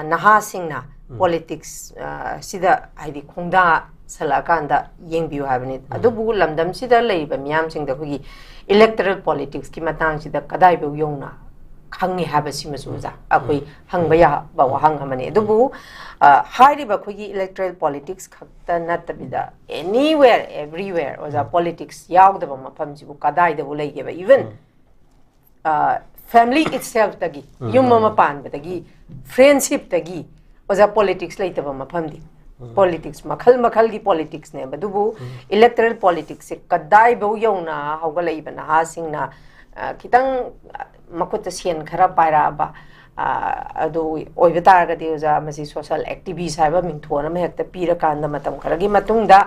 nahasingna politics sida haidi khongda salakanda yengbiu habani adubu lamdam sida leiba miyam singda khogi electoral politics ki matang sida kadai bu yongna khangni habasi masuza akoi hangba ya ba wahang amani adubu hairi ba khogi electoral politics khakta natabida anywhere everywhere oza politics yaugda ba mafam jibu kadai da bu leige ba even family itself tagi yumma pan batagi friendship tagi oza politics laita ba mafam di politics makhal gi politics ne badubu electoral politics se kadai bo yona hawga leiba na ha singna kitang makuta sian khara paira ba adu oiba targa de oza masi social activities haiba mingthona me hekta pira kanda matam khara gi matungda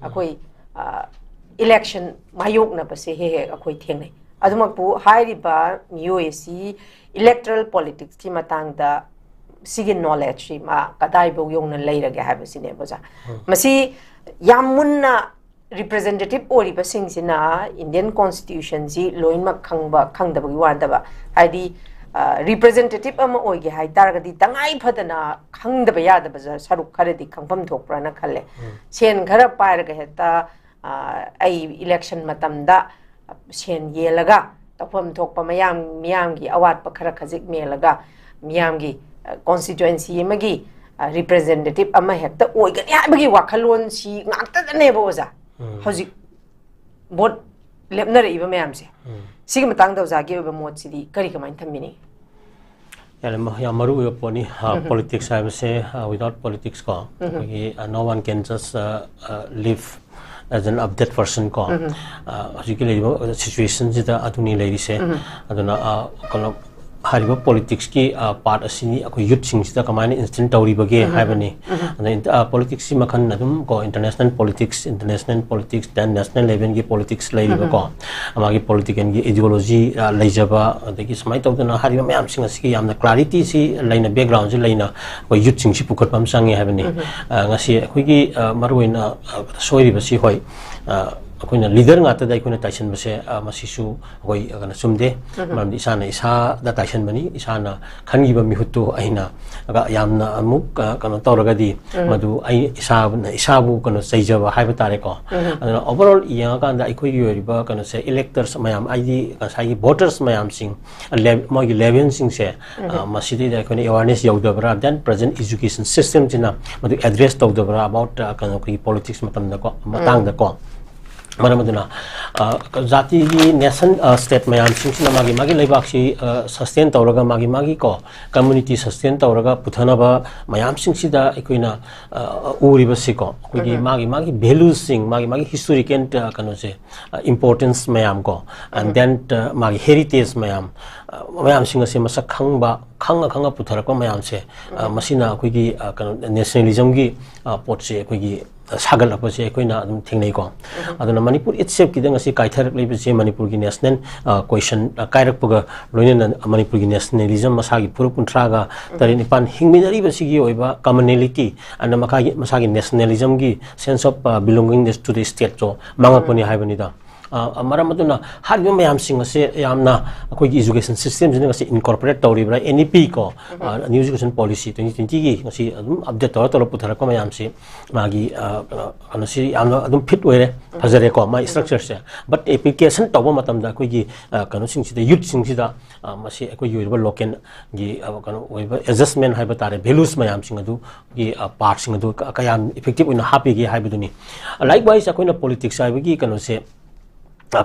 akoi election mayok na pase he akoi thengai adumakpu hairiba miyoesi electoral politics ki matangda sige knowledge ma kadai bo yongna leirage habasine boza masi yamunna representative oriba singsina Indian constitution ji loinma khangdaba gi wandaba haidi representative ama oige hai targadi tangai phadana khangdaba yadaba saruk kharedi khangpam thokpra na khalle sen khara pairaga heta ai election matamda sen yelaga tafam thokpa miyam gi awat pa khara khajik melaga miyam gi constituency magi representative ama hekta oigani habagi wakhalon si ngakta ne boza hojik bot lepna re iba mayam se sigi matang da za ge ba mot sidi kari kamai thamini ya maru yo poni politics I say without politics ko no one can just live as an update person ko hojik situation jida aduni lady se aduna kono hariba politics ki part asini akoi youth sing sida kamane instant tauri bage haibani politics si makhan adum ko international politics then national level ki politics lai ba ko amagi politician ki ideology leijaba adagi samai tawdana hariba mayam sing asiki yamna clarity si laina background si laina ko youth sing si pukhat pam sangi haibani ngasi akoi ki maruina soiri ba si hoi akoina leader ngata da akoina taisen base masisu agoi agana sumde mam isana isa da taisen bani isana khangi ba mihutu aina aga yamna amuk kana tawraga di madu ai isabu kana saijaba haiba tare ko overall yang kan da ikoi yoriba kana se electors mayam id ka sai voters mayam sing mogi 11 sing se masidi da akoina awareness yaudabra then present education system jina madu address tawdabra about kana ki politics matam da ko matang da ko Manamaduna Zati nation state mayam sing magi lebak si sustain tawraga magi ko community sustain tawraga puthanaba mayam sing sida ikoina uriba siko kuigi magi values sing magi historical kano se importance mayam ko and then magi heritage mayam sing se masa khanga putharaka mayam se masina kuigi nationalism gi pot se kuigi sagal apa se koina adum thingnei ko aduna manipur itself ki dang asi kaitharak leibe se manipur ki national question kairak puga loinen manipur ki nationalism masagi puru puntra ga tarini pan hingminari ba sigi oiba commonality and masagi nationalism gi sense of belongingness to the state so mangaponi haibani da Maramaduna hariba mayam sing ase yamna akoi education system jina ngasi incorporate tawribra NEP ko new education policy 2020 gi ngasi adum update tawra puthara ko mayam si magi anasi yamna adum fit oire phajare ko ma structure se but application tawba matam da koi gi kanu sing sida youth sing sida masi akoi yoiba local gi kanu oiba adjustment haiba tare values mayam sing adu gi part sing adu kayam effective oina happy gi haibaduni likewise akoina politics haiba gi kanu se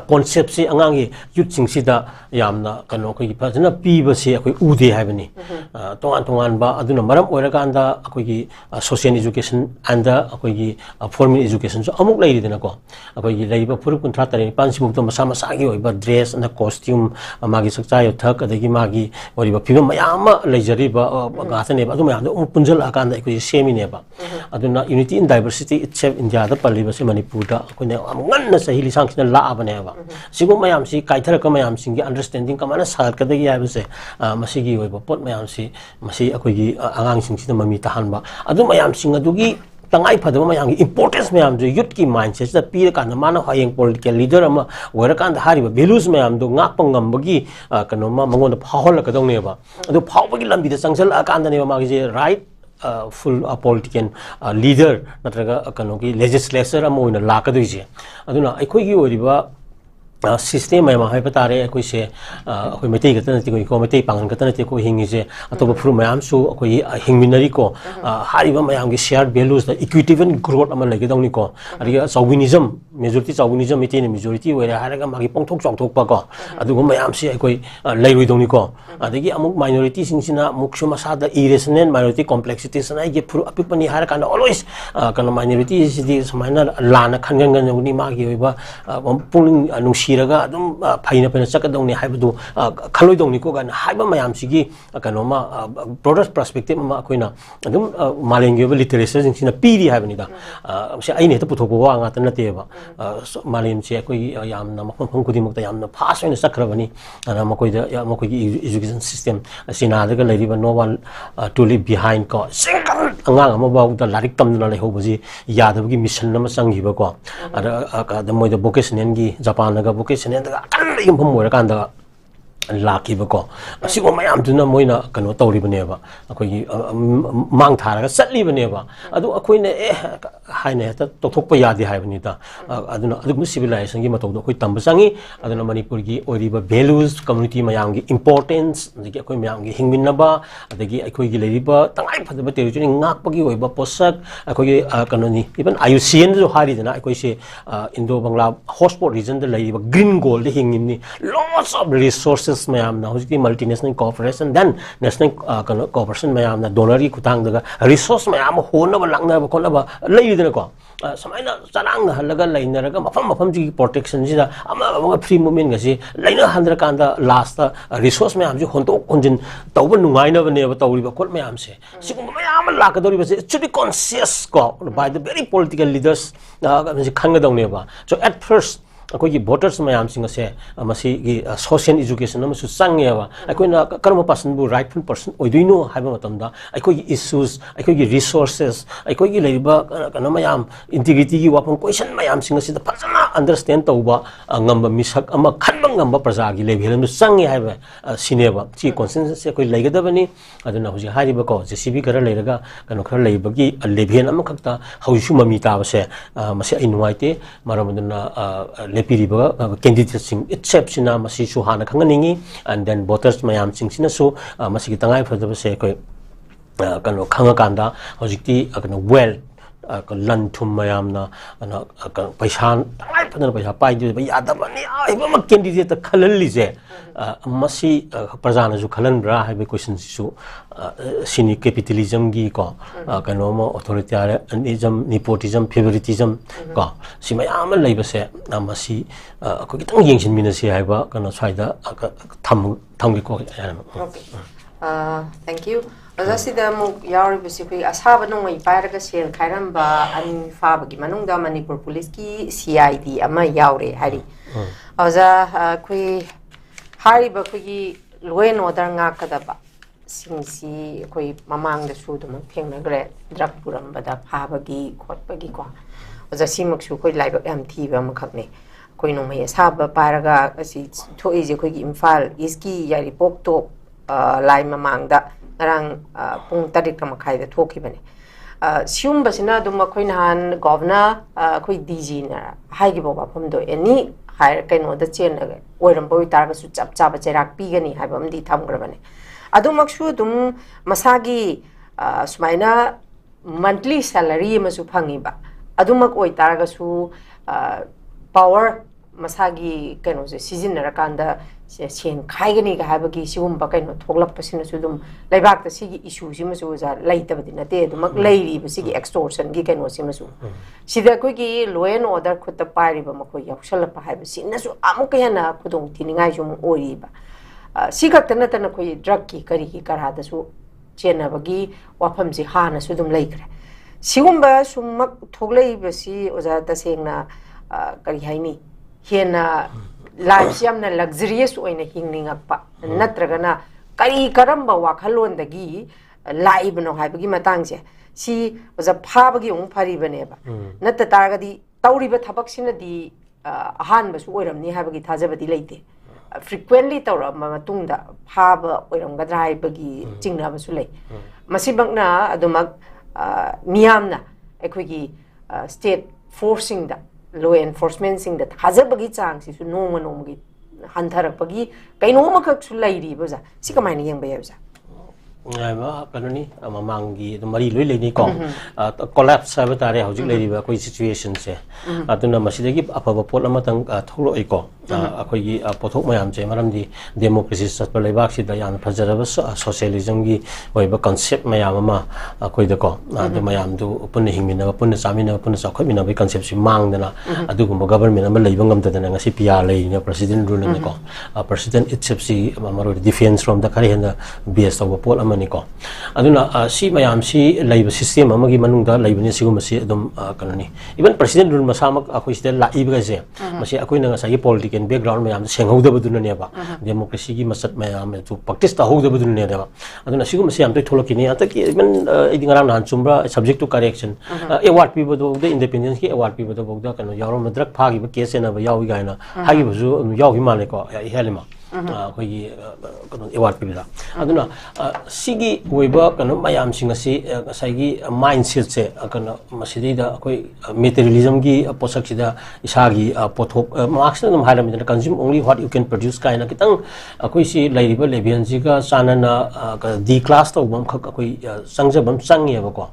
concept si angangi youth sing sida yamna kano ko gi phajana piba se akoi ude haibani tongan ba aduna maram oiraganda akoi gi social education and akoi gi formal education so amuk lai dina ko akoi gi leiba puru kuntra tari pansibuk to masa gi oiba dress and costume magi sakcha yo thak adagi magi oriba piba mayama leijari ba gasane ba aduma ado punjal akanda akoi semi ne ba aduna unity in diversity itself india da paliba se manipur da akoi ne amungan na sahili sangsina la abane Sigo mayam si kaithara ka mayam singi understanding kamana sar ka dagi yabse masigi oiba pot mayam si masi akoi gi angang sing sida mami tahan ba adu mayam sing adu gi तंगाई फदब मयाम की importance मयाम जो youth की mindset से पीर कान माना हयेंग political leader अमा ओइर कान हारिबा values मयाम दो ngakpa ngambagi kanoma mangon phahol ka dong neba adu phawbagi lambi da changchal akan da neba magi je right full politician leader natraga kano ki legislature am oina lakadui je aduna aikoi gi oriba system mai ma hai patare koi se koi metei ka tan ti koi ko metei pangan ka tan ti ko hingi je atoba fru mayam su koi hingminari ko hariba mayam gi shared values the equitable growth ama lagi dong ni ko ari chauvinism chauvinism metei ni majority wera haraga magi pongthok chongthok pa ko adu go mayam se koi lairoi dong ni ko adagi amuk minority sing sina amuk su masa da irrational minority complexity sana ge fru apik pani har kana always kana minority si samaina lana khangan gan ni magi oiba pulling anushi raga adum phaina phaina chakadong ni haibdu khaloi dong ni ko gan haiba mayam sigi kanoma broader perspective ma koina adum malengi literature jing sina piri haibani da se aine ta puthok wa nga tan nate ba malem che koi yamna mafam phang kudi mukta yamna fast oina sakrabani ana makoi da makoi gi education system sina daga leriba no one to leave behind ko single angang ama ba da larik tamna lai hobaji yadabgi mission nama sangiba ko ada da moi da vocational gi japan daga vocational daga kan yum phom moira kan da laki ba ko asigo mayam tuna moina kano tawri bane ba akoi mang tharaga satli bane ba adu akoi ne haine ta tothok pa yadi hai bani ta aduna adu civilization gi mataw do akoi tamba sangi aduna manipur gi ori ba values community mayam gi importance gi akoi mayam gi hingmin ba adagi akoi gi leri ba tangai phada ba territory ngak pa gi oi ba posak akoi gi kano ni even IUCN jo hari dana akoi se Indo Bangla hotspot region da lei ba green gold hingim ni lots of resources mayam na hojiki multinational corporation then national corporation mayam na donor gi khutang daga resource mayam hona ba langna ba khona ba lei dina ko samaina charang halaga lainaraga mafam ji protection ji da ama free movement ga si laina handra kan da last resource mayam ji honto konjin tawba nungai na ba ne ba tawri ba khot mayam se sigum mayam la ka dori ba se should be conscious ko by the very political leaders khanga dong ne ba so at first akoi voters mayam sing ase masi gi social education am su change ba akoi na karma person bu rightful person oiduino haiba matam da akoi gi issues akoi gi resources akoi gi leiba kana mayam integrity gi wapam question mayam sing ase da fazana understand tauba ngamba misak ama khanba ngamba praja gi level am change haiba sineba chi consensus akoi leigada bani aduna hoji hariba ko JCB kara leiraga kano khara leiba gi level am khakta hausu mami ta ba se masi ai nuaite maramuduna piriba candidates sing exception na masi su hana khanganingi and then voters mayam sing sina su masi tangai phadaba se koi kano khanga kanda hojikti kano well lan thum mayam na paisa tangai phadana paisa pai de yadaba ni ai ba candidate khalalli je masi prajana ju khalan bra hai be question su sini capitalism gi ko kano mo authoritarianism nepotism favoritism ko si mayam lai ba se masi ko kitang yengsin mina se hai ba kano saida tham gi ko thank you Azasida mu yauri bisipi asaba nung mai paraga sel khairam ba an fa ba gi manung da Manipur police ki CID ama yaure hari aza kui hari ba kui law and order nga kada ba singsi kui mamang da su dum thengna gre drug puram ba da pha ba gi khot ba gi ko aza simak su kui lai ba am thi ba ma khak ne koi nung mai asaba paraga asi thoi je kui Imphal iski yari pok to lai mamang da rang pung tarik kam khai da thoki bane sium basina dum khoi nan governor khoi DG na hai gi boba phum do any hai kaino da chen na oiram boi tar ga su chap chap cherak pi gani hai bam di tham gra bane adumak su dum masagi sumaina monthly salary ma su phangi ba adumak oi tar ga su power masagi kaino se season na kanda chen khai gani ga haba gi sigum ba kaino thoklap pasina su dum laibak ta sigi issue si ma su za laita ba dinate dumak lairi ba sigi extortion gi kaino si ma su sida ko gi law and order khutta pari ba ma ko yausal pa haba si na su amuk yana khudong tiningai jum ori ba si ka tana tana ko drug ki kari ki kara da su chena ba gi wafam si ha na su dum laikre sigum ba sumak thoklai ba si oza ta sengna kari haini hena life yamna luxurious oina hingning pa natragana kari karamba wakhalon dagi ꯂꯥꯛꯏꯕꯅꯣ ꯍꯥꯏꯕꯒꯤ ꯃꯇꯥꯡꯁꯦ ꯁꯤ ꯑꯣꯖꯥ ꯐꯥꯕꯒꯤ ꯑꯃꯨꯛ ꯐꯔꯤꯕꯅꯦꯕ ꯅꯠꯇ ꯇꯥꯔꯒꯗꯤ ꯇꯧꯔꯤꯕ ꯊꯕꯛꯁꯤꯅꯗꯤ ꯑꯍꯥꯟꯕꯁꯨ ꯑꯣꯏꯔꯝꯅꯤ ꯍꯥꯏꯕꯒꯤ ꯊꯥꯖꯕꯗꯤ ꯂꯩꯇꯦ ꯐ꯭ꯔꯤꯀ꯭ꯋꯦꯟꯂꯤ ꯇꯧꯔꯛꯑꯕ ꯃꯇꯨꯡꯗ ꯐꯥꯕ ꯑꯣꯏꯔꯝꯒꯗ꯭ꯔꯥ ꯍꯥꯏꯕꯒꯤ ꯆꯤꯡꯅꯕꯁꯨ ꯂꯩ ꯃꯁꯤꯃꯛꯅ ꯑꯗꯨꯃꯛ ꯃꯤꯌꯥꯝꯅ ꯑꯩꯈꯣꯏꯒꯤ ꯁ꯭ꯇꯦꯠ ꯐꯣꯔꯁꯁꯤꯡꯗ ꯂꯣ ꯑꯦꯟꯐꯣꯔꯁꯃꯦꯟꯁꯤꯡꯗ ꯊꯥꯖꯕꯒꯤ ꯆꯥꯡꯁꯤꯁꯨ ꯅꯣꯡꯃ ꯅꯣꯡꯃꯒꯤ ꯍꯟꯊꯔꯛꯄꯒꯤ ꯀꯩꯅꯣꯝꯃꯈꯛꯁꯨ ꯂꯩꯔꯤꯕ ꯑꯣꯖꯥ ꯁꯤ ꯀꯃꯥꯏꯅ ꯌꯦꯡꯕ ꯌꯥꯏ ꯑꯣꯖꯥ ꯀꯩꯅꯣꯅꯤ ꯃꯃꯥꯡꯒꯤ ꯑꯗꯨꯝ ꯃꯔꯤ ꯂꯣꯏ ꯂꯩꯅꯤꯀꯣ ꯀꯣꯂꯦꯞꯁ ꯍꯥꯏꯕ ꯇꯥꯔꯦ ꯍꯧꯖꯤꯛ ꯂꯩꯔꯤꯕ ꯑꯩꯈꯣꯏ ꯁꯤꯆꯨꯋꯦꯁꯟꯁꯦ ꯑꯗꯨꯅ ꯃꯁꯤꯗꯒꯤ ꯑꯐꯕ ꯄꯣꯠ ꯑꯃꯇꯪ ꯊꯣꯛꯂꯛꯏꯀꯣ ꯑꯩꯈꯣꯏꯒꯤ ꯄꯣꯠꯊꯣꯛ ꯃꯌꯥꯝꯁꯦ ꯃꯔꯝꯗꯤ ꯗꯦꯃꯣꯀ꯭ꯔꯦꯁꯤ ꯆꯠꯄ ꯂꯩꯕꯥꯛꯁꯤꯗ ꯌꯥꯝꯅ ꯐꯖꯔꯕ ꯁꯣꯁꯤꯌꯦꯂꯤꯖꯝꯒꯤ ꯑꯣꯏꯕ ꯀꯟꯁꯦꯞ ꯃꯌꯥꯝ ꯑꯃ ꯑꯩꯈꯣꯏꯗꯀꯣ ꯑꯗꯨ ꯃꯌꯥꯝꯗꯨ ꯄꯨꯟꯅ ꯍꯤꯡꯃꯤꯟꯅꯕ ꯄꯨꯟꯅ ꯆꯥꯃꯤꯟꯅꯕ ꯄꯨꯟꯅ ꯆꯥꯎꯈꯠꯃꯤꯟꯅꯕꯒꯤ ꯀꯟꯁꯦꯞꯁꯤ ꯃꯥꯡꯗꯅ ꯑꯗꯨꯒꯨꯝꯕ ꯒꯕꯔꯃꯦꯟ ꯑꯃ ꯂꯩꯕ ꯉꯝꯗꯗꯅ ꯉꯁꯤ ꯄꯤ ꯑꯥꯔ ꯂꯩꯔꯤꯅ ꯄ꯭ꯔꯁꯤꯗꯦꯟ ꯔꯨꯜꯅꯀꯣ ꯄ꯭ꯔꯁꯤꯗꯦꯟ ꯏꯠꯁꯦꯞꯁꯤ ꯃꯔꯨꯑꯣꯏꯅ ꯗꯤꯐꯦꯟꯁ ꯔꯣꯝꯗ ꯈꯔ ꯍꯦꯟꯅ ꯕꯦꯁ ꯇꯧꯕ ꯄꯣꯠ ꯑꯃꯅꯤꯀꯣ ꯑꯗꯨꯅ ꯁꯤ ꯃꯌꯥꯝꯁꯤ ꯂꯩꯕ ꯁꯤꯁꯇꯦꯝ ꯑꯃꯒꯤ ꯃꯅꯨꯡꯗ ꯂꯩꯕꯅꯤ ꯁꯤꯒꯨꯝꯕꯁꯤ ꯑꯗꯨꯝ ꯀꯩꯅꯣꯅꯤ ꯏꯚꯟ ꯄ꯭ꯔꯁꯤꯗꯦꯟ ꯔꯨꯜ ꯃꯁꯥꯃꯛ ꯑꯩꯈꯣꯏ ꯁꯤꯗ ꯂꯥꯛꯏꯕꯒꯁꯦ ꯃꯁꯤ ꯑꯩꯈꯣꯏꯅ ꯉꯁꯥꯏꯒꯤ ꯄꯣꯂꯤꯇꯤꯀꯦꯜ ꯕꯦꯛꯒ꯭ꯔꯥꯎꯟ ꯃꯌꯥꯝꯗ ꯁꯦꯡꯍꯧꯗꯕꯗꯨꯅꯅꯦꯕ ꯗꯦꯃꯣꯀ꯭ꯔꯦꯁꯤꯒꯤ ꯃꯆꯠ ꯃꯌꯥꯝ ꯑꯗꯨ ꯄ꯭ꯔꯥꯛꯇꯤꯁ ꯇꯧꯍꯧꯗꯕꯗꯨꯅꯅꯦꯕ ꯑꯗꯨꯅ ꯁꯤꯒꯨꯝꯕꯁꯤ ꯌꯥꯝ ꯇꯣꯏ ꯊꯣꯛꯂꯛꯈꯤꯅꯤ ꯍꯟꯗꯛꯀꯤ ꯏꯚꯟ ꯑꯩꯗꯤ ꯉꯔꯥꯡ ꯅꯍꯥꯟ ꯆꯨꯝꯕ꯭ꯔꯥ ꯁꯕꯖꯦꯛ ꯇꯨ ꯀꯔꯦꯛꯁꯟ ꯑꯦꯋꯥꯔꯗ ꯄꯤꯕꯗꯐꯥꯎꯗ ꯏꯟꯗꯤꯄꯦꯟꯗꯦꯟꯁꯀꯤ ꯑꯦꯋꯥꯔꯗ ꯄꯤꯕꯗꯐꯥꯎꯗ ꯀꯩꯅꯣ ꯌꯥꯎꯔꯝꯕ ꯗ꯭ꯔꯒ ꯐꯥꯈꯤꯕ ꯀꯦꯁ ꯆꯦꯟꯅꯕ ꯌꯥꯎꯏ ꯀꯥꯏꯅ ꯍꯥꯏꯈꯤꯕꯁꯨ ꯑꯗꯨꯝ ꯌꯥꯎꯈꯤ ꯃꯥꯜꯂꯦꯀꯣ ꯍꯦꯜꯂꯤꯃ ꯑꯩꯈꯣꯏꯒꯤ ꯀꯩꯅꯣ ꯑꯦꯋꯥꯔꯗ ꯄꯤꯕꯗ ꯑꯗꯨꯅ ꯁꯤꯒꯤ ꯑꯣꯏꯕ ꯀꯩꯅꯣ ꯃꯌꯥꯝꯁꯤꯡ ꯑꯁꯤ ꯉꯁꯥꯏꯒꯤ ꯃꯥꯏꯟ ꯁꯦꯠꯁꯦ ꯀꯩꯅꯣ ꯃꯁꯤꯗꯩꯗ ꯑꯩꯈꯣꯏ ꯃꯦꯇꯔꯤꯌꯦꯂꯤꯖꯝꯒꯤ ꯄꯣꯠꯁꯛꯁꯤꯗ ꯏꯁꯥꯒꯤ ꯄꯣꯠꯊꯣꯛ ꯃꯥꯔꯛꯁꯅ ꯑꯗꯨꯝ ꯍꯥꯏꯔꯝꯃꯤꯗꯅ ꯀꯟꯖꯨꯝ ꯑꯣꯡꯂꯤ ꯋꯥꯠ ꯌꯨ ꯀꯦꯟ ꯄ꯭ꯔꯗ꯭ꯌꯨꯁ ꯀꯥꯏꯅ ꯈꯤꯇꯪ ꯑꯩꯈꯣꯏꯁꯤ ꯂꯩꯔꯤꯕ ꯂꯦꯚꯦꯜꯁꯤꯒ ꯆꯥꯟꯅꯅ ꯗꯤ ꯀ꯭ꯂꯥꯁ ꯇꯧꯕ ꯑꯃꯈꯛ ꯑꯩꯈꯣꯏ ꯆꯪꯖꯕ ꯑꯃ ꯆꯪꯉꯦꯕꯀꯣ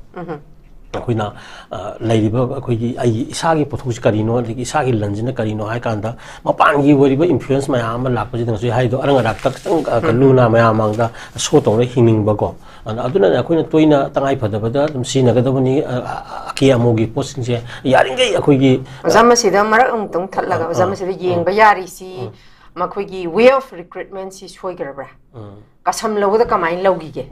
ꯑꯩꯈꯣꯏꯅ ꯂꯩꯔꯤꯕ ꯑꯩꯈꯣꯏꯒꯤ ꯑꯩꯒꯤ ꯏꯁꯥꯒꯤ ꯄꯣꯠꯊꯣꯛꯁꯤ ꯀꯔꯤꯅꯣ ꯑꯗꯒꯤ ꯏꯁꯥꯒꯤ ꯂꯟꯁꯤꯅ ꯀꯔꯤꯅꯣ ꯍꯥꯏ ꯀꯥꯟꯗ ꯃꯄꯥꯟꯒꯤ ꯑꯣꯏꯔꯤꯕ ꯏꯟꯐ꯭ꯂꯨꯌꯦꯟꯁ ꯃꯌꯥꯝ ꯑꯃ ꯂꯥꯛꯄꯁꯤꯗ ꯉꯁꯥꯏ ꯍꯥꯏꯗꯣ ꯑꯔꯪ ꯑꯔꯥꯛꯇ ꯈꯤꯇꯪ ꯂꯨꯅ ꯃꯌꯥꯝ ꯃꯥꯡꯗ ꯁꯣ ꯇꯧꯔ ꯍꯤꯡꯅꯤꯡꯕꯀꯣ ꯑꯗꯨꯅ ꯑꯩꯈꯣꯏꯅ ꯇꯣꯏꯅ ꯇꯉꯥꯏ ꯐꯗꯕꯗ ꯑꯗꯨꯝ ꯁꯤꯖꯤꯟꯅꯒꯗꯕꯅꯤ ꯑꯀꯦ ꯑꯃꯧꯒꯤ ꯄꯣꯠꯁꯤꯡꯁꯦ ꯌꯥꯔꯤꯈꯩ ꯑꯩꯈꯣꯏꯒꯤ ꯑꯣꯖꯥ ꯃꯁꯤꯗ ꯃꯔꯛ ꯑꯃꯨꯛꯇꯪ ꯊꯠꯂꯒ ꯑꯣꯖꯥ ꯃꯁꯤꯗ ꯌꯦꯡꯕ ꯌꯥꯔꯤꯁꯤ ꯃꯈꯣꯏꯒꯤ ꯋꯦ ꯑꯣꯐ ꯔꯤꯀ꯭ꯔꯨꯏꯠꯃꯦꯟꯁꯤ ꯁꯣꯏꯈ꯭ꯔꯕ꯭ꯔꯥ ꯀꯁꯝ ꯂꯧꯕꯗ ꯀꯃꯥꯏꯅ ꯂꯧꯈꯤꯒꯦ